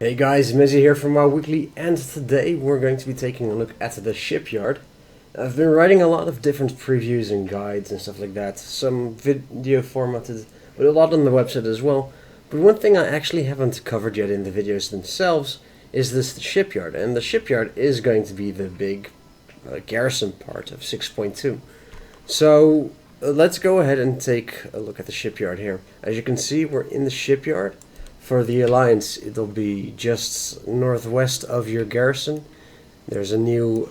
Hey guys, Mizzy here from our weekly, and today we're going to be taking a look at the Shipyard. I've been writing a lot of different previews and guides and stuff like that, some video formatted, but a lot on the website as well. But one thing I actually haven't covered yet in the videos themselves is this Shipyard, and the Shipyard is going to be the big Garrison part of 6.2. So let's go ahead and take a look at the Shipyard here. As you can see, we're in the Shipyard. For the Alliance, it'll be just northwest of your garrison. There's a new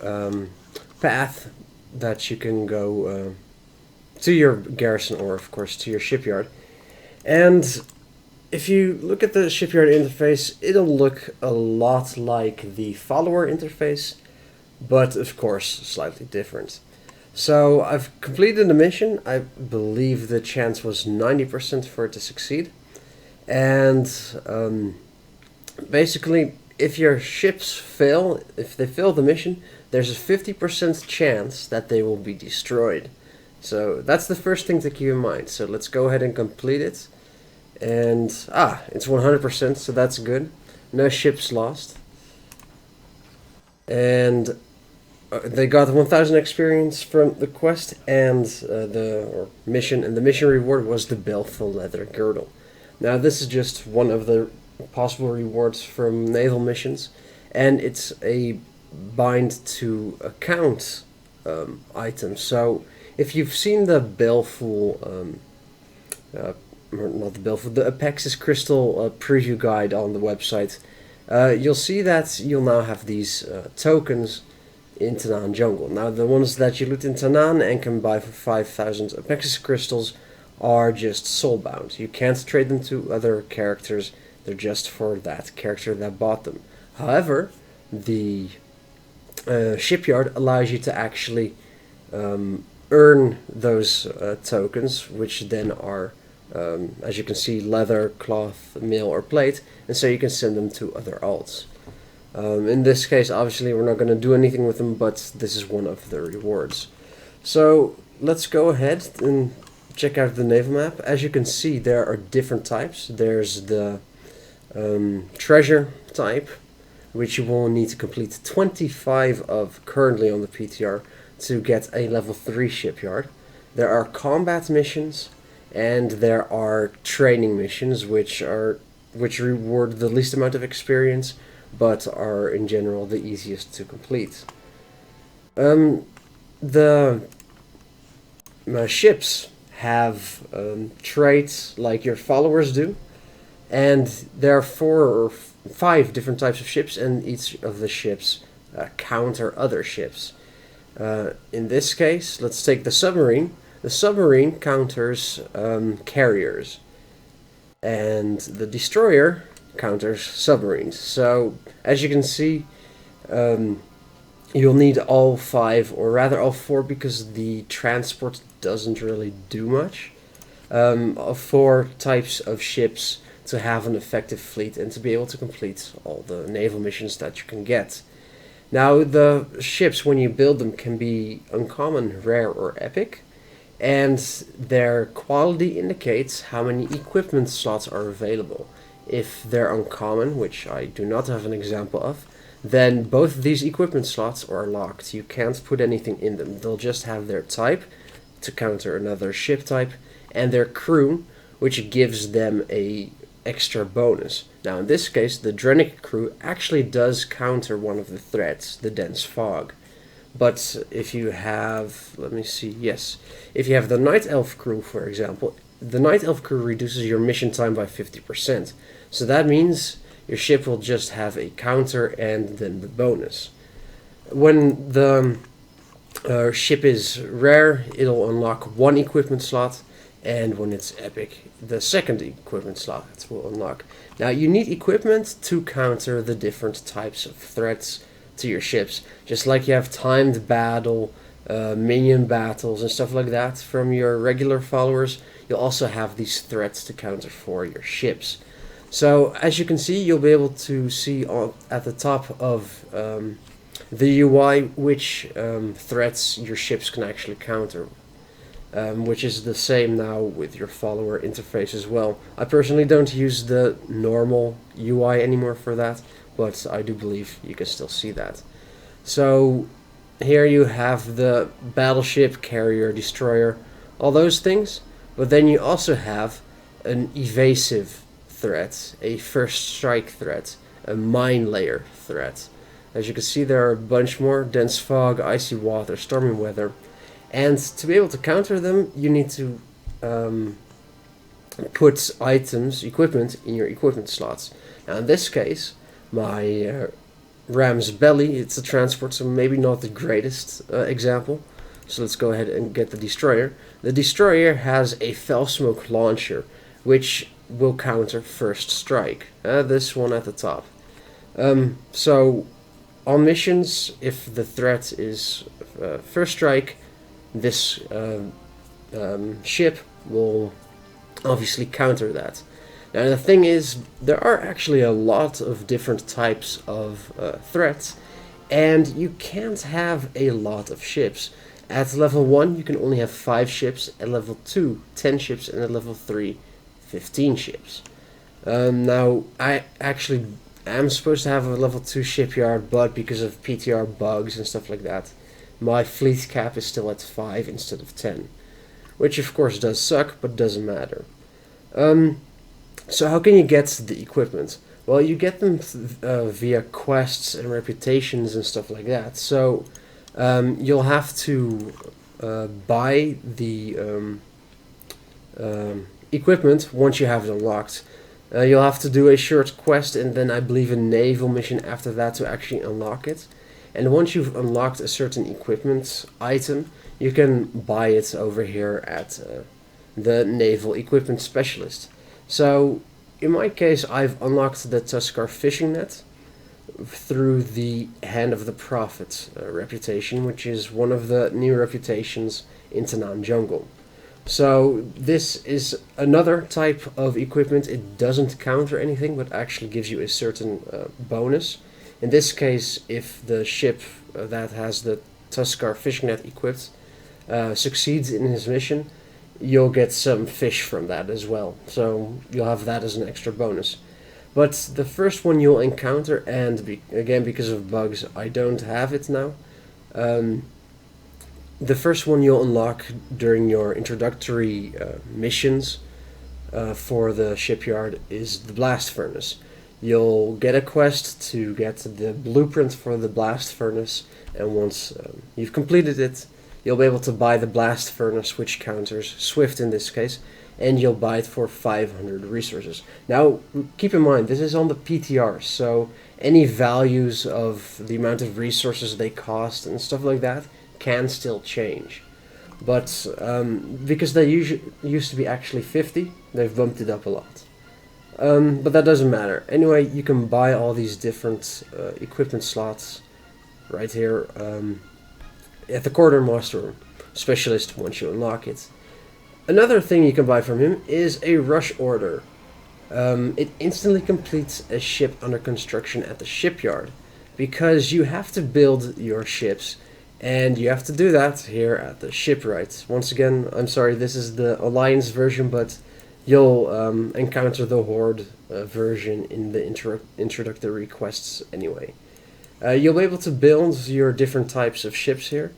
path that you can go to your garrison, or of course to your shipyard. And if you look at the shipyard interface, it'll look a lot like the follower interface, but of course slightly different. So I've completed the mission. I believe the chance was 90% for it to succeed. And basically, if your ships fail, if they fail the mission, there's a 50% chance that they will be destroyed. So that's the first thing to keep in mind. So let's go ahead and complete it. And, it's 100%, so that's good. No ships lost. And they got 1,000 experience from the quest and the mission. And the mission reward was the Belful leather girdle. Now this is just one of the possible rewards from Naval Missions, and it's a bind to account item. So if you've seen the Belful, not the Belful, the Apexis Crystal preview guide on the website, you'll see that you'll now have these tokens in Tanaan Jungle. Now the ones that you loot in Tanaan and can buy for 5,000 Apexis Crystals are just soulbound. You can't trade them to other characters. They're just for that character that bought them. However, the shipyard allows you to actually earn those tokens, which then are, as you can see, leather, cloth, mail, or plate, and so you can send them to other alts. In this case, obviously, we're not going to do anything with them, but this is one of the rewards. So let's go ahead and check out the naval map. As you can see, there are different types. There's the treasure type, which you will need to complete 25 of currently on the PTR to get a level 3 shipyard. There are combat missions, and there are training missions, which reward the least amount of experience, but are in general the easiest to complete. The ships have traits like your followers do, and there are 4 or 5 different types of ships, and each of the ships counter other ships. In this case, let's take the submarine. The submarine counters carriers, and the destroyer counters submarines. So as you can see, you'll need all 5, or rather all 4, because the transport doesn't really do much. 4 types of ships to have an effective fleet and to be able to complete all the naval missions that you can get. Now the ships, when you build them, can be uncommon, rare, or epic, and their quality indicates how many equipment slots are available. If they're uncommon, which I do not have an example of, then both of these equipment slots are locked. You can't put anything in them. They'll just have their type to counter another ship type, and their crew, which gives them a extra bonus. Now in this case, the Drenic crew actually does counter one of the threats, the dense fog. But if you have, let me see, yes, if you have the Night Elf crew, for example, the Night Elf crew reduces your mission time by 50%. So that means your ship will just have a counter and then the bonus. When the ship is rare, it'll unlock 1 equipment slot, and when it's epic, the second equipment slot will unlock. Now you need equipment to counter the different types of threats to your ships, just like you have timed battle, minion battles and stuff like that from your regular followers. You'll also have these threats to counter for your ships. So as you can see, you'll be able to see at the top of the UI which threats your ships can actually counter. which is the same now with your follower interface as well. I personally don't use the normal UI anymore for that, but I do believe you can still see that. So here you have the battleship, carrier, destroyer, all those things, but then you also have an evasive threat, a first strike threat, a mine layer threat. As you can see, there are a bunch more: dense fog, icy water, stormy weather. And to be able to counter them, you need to put items, equipment, in your equipment slots. Now in this case, my ram's belly, it's a transport, so maybe not the greatest example. So let's go ahead and get the destroyer. The destroyer has a fell smoke launcher, which will counter first strike. This one at the top. So on missions, if the threat is first strike, this ship will obviously counter that. Now the thing is, there are actually a lot of different types of threats, and you can't have a lot of ships. At level 1 you can only have 5 ships, at level 2 10 ships, and at level 3 15 ships. Now I actually am supposed to have a level 2 shipyard, but because of PTR bugs and stuff like that, my fleet cap is still at 5 instead of 10. Which of course does suck, but doesn't matter. So how can you get the equipment? Well, you get them via quests and reputations and stuff like that. So you'll have to buy the equipment once you have it unlocked. You'll have to do a short quest and then I believe a naval mission after that to actually unlock it. And once you've unlocked a certain equipment item, you can buy it over here at the Naval Equipment Specialist. So in my case, I've unlocked the Tuskar fishing net through the Hand of the Prophet reputation, which is one of the new reputations in Tanaan Jungle. So this is another type of equipment. It doesn't counter anything, but actually gives you a certain bonus. In this case, if the ship that has the Tuskar fishing net equipped succeeds in his mission, you'll get some fish from that as well. So you'll have that as an extra bonus. But the first one you'll encounter, and again because of bugs I don't have it now, the first one you'll unlock during your introductory missions for the shipyard is the blast furnace. You'll get a quest to get the blueprint for the blast furnace, and once you've completed it, you'll be able to buy the blast furnace, which counters Swift in this case, and you'll buy it for 500 resources. Now, keep in mind, this is on the PTR, so any values of the amount of resources they cost and stuff like that can still change. But because they used to be actually 50, they've bumped it up a lot. But that doesn't matter. Anyway, you can buy all these different equipment slots right here at the Quartermaster Specialist once you unlock it. Another thing you can buy from him is a rush order. It instantly completes a ship under construction at the shipyard, because you have to build your ships, and you have to do that here at the shipwright. Once again, I'm sorry, this is the Alliance version, but you'll encounter the Horde version in the introductory quests anyway. You'll be able to build your different types of ships here,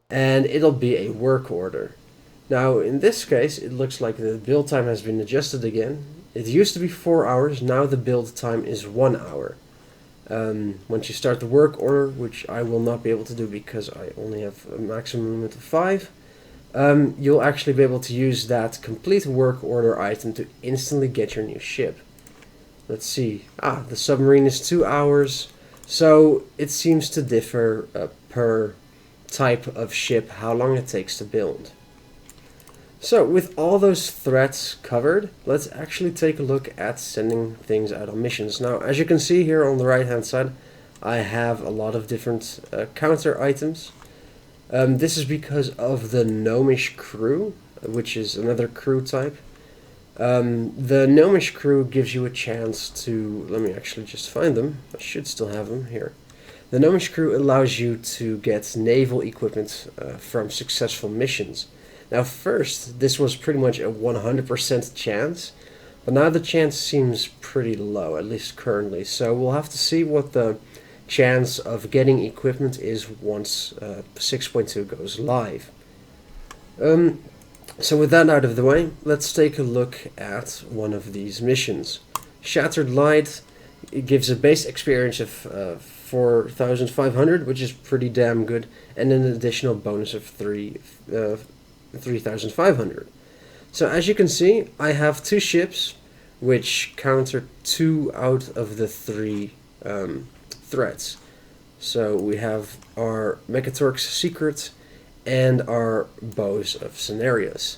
and it'll be a work order. Now, in this case, it looks like the build time has been adjusted again. It used to be 4 hours, now the build time is 1 hour. Once you start the work order, which I will not be able to do because I only have a maximum limit of 5, you'll actually be able to use that complete work order item to instantly get your new ship. Let's see. The submarine is 2 hours, so it seems to differ per type of ship how long it takes to build. So with all those threats covered, let's actually take a look at sending things out on missions. Now, as you can see here on the right hand side, I have a lot of different counter items. This is because of the Gnomish crew, which is another crew type. The Gnomish crew gives you a chance to, let me actually just find them, I should still have them here. The Gnomish crew allows you to get naval equipment from successful missions. Now first, this was pretty much a 100% chance, but now the chance seems pretty low, at least currently. So we'll have to see what the chance of getting equipment is once 6.2 goes live. So with that out of the way, let's take a look at one of these missions. Shattered Light, it gives a base experience of 4,500, which is pretty damn good, and an additional bonus of 3,500. So as you can see, I have 2 ships, which counter 2 out of the 3 threats. So we have our Mechatorch's Secret and our Bows of Cenarius.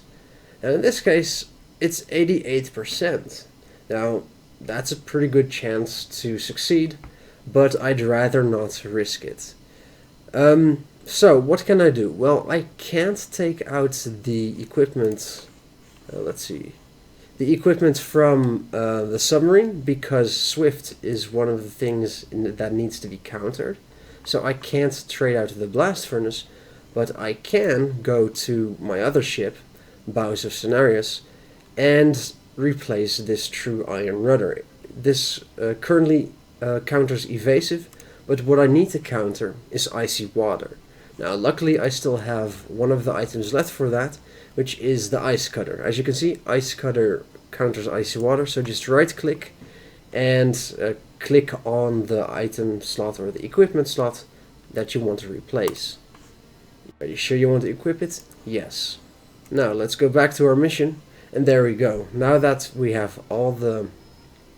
And in this case, it's 88%. Now, that's a pretty good chance to succeed, but I'd rather not risk it. So, what can I do? Well, I can't take out the equipment, let's see, the equipment from the submarine, because Swift is one of the things that needs to be countered. So I can't trade out the blast furnace, but I can go to my other ship, Bows of Cenarius, and replace this true iron rudder. This currently counters evasive, but what I need to counter is icy water. Now luckily I still have one of the items left for that, which is the ice cutter. As you can see, ice cutter counters icy water, so just right click and click on the item slot or the equipment slot that you want to replace. Are you sure you want to equip it? Yes. Now let's go back to our mission, and there we go. Now that we have all the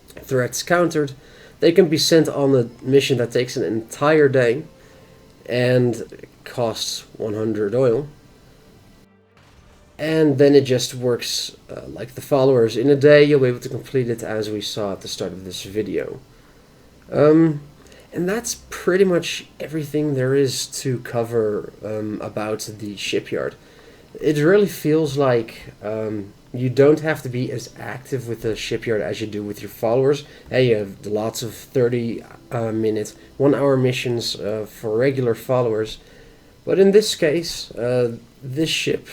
threats countered, they can be sent on a mission that takes an entire day and costs 100 oil. And then it just works like the followers. In a day you'll be able to complete it as we saw at the start of this video. And that's pretty much everything there is to cover about the shipyard. It really feels like you don't have to be as active with the shipyard as you do with your followers. Hey, you have lots of 30-minute, 1-hour missions for regular followers. But in this case, this ship,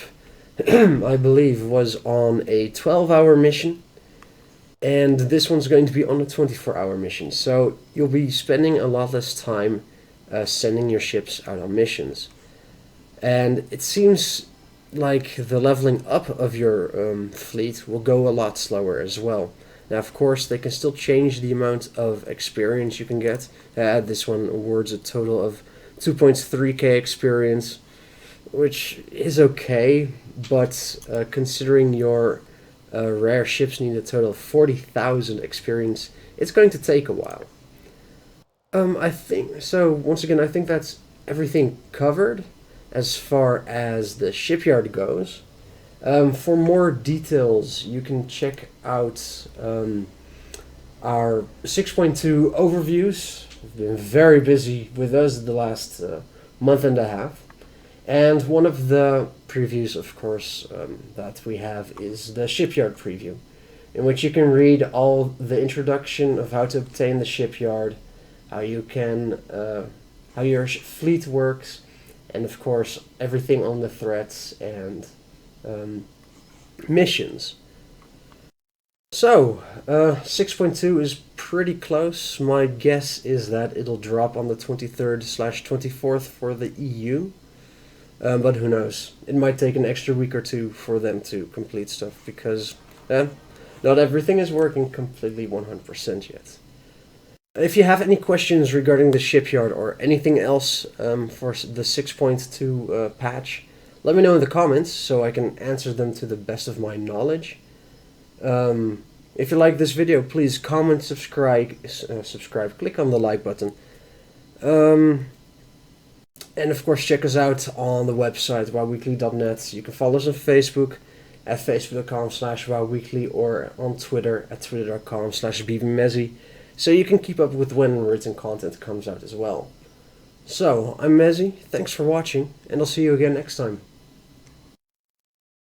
I believe, was on a 12-hour mission. And this one's going to be on a 24-hour mission. So you'll be spending a lot less time sending your ships out on missions. And it seems like the leveling up of your fleet will go a lot slower as well. Now, of course, they can still change the amount of experience you can get. This one awards a total of 2.3k experience, which is okay, but considering your rare ships need a total of 40,000 experience, it's going to take a while. I think, so once again, I think that's everything covered as far as the shipyard goes. For more details, you can check out our 6.2 overviews. We've been very busy with those the last month and a half. And one of the previews, of course, that we have is the shipyard preview, in which you can read all the introduction of how to obtain the shipyard, how you can, how your fleet works, and of course everything on the threats and missions. So, 6.2 is pretty close. My guess is that it'll drop on the 23rd/24th for the EU. But who knows? It might take an extra week or two for them to complete stuff, because not everything is working completely 100% yet. If you have any questions regarding the shipyard or anything else for the 6.2 patch, let me know in the comments so I can answer them to the best of my knowledge. If you like this video, please comment, subscribe, click on the like button. And of course, check us out on the website, wowweekly.net. You can follow us on Facebook at facebook.com/wowweekly or on Twitter at twitter.com/bbmezzy, so you can keep up with when written content comes out as well. So, I'm Mezzy, thanks for watching, and I'll see you again next time.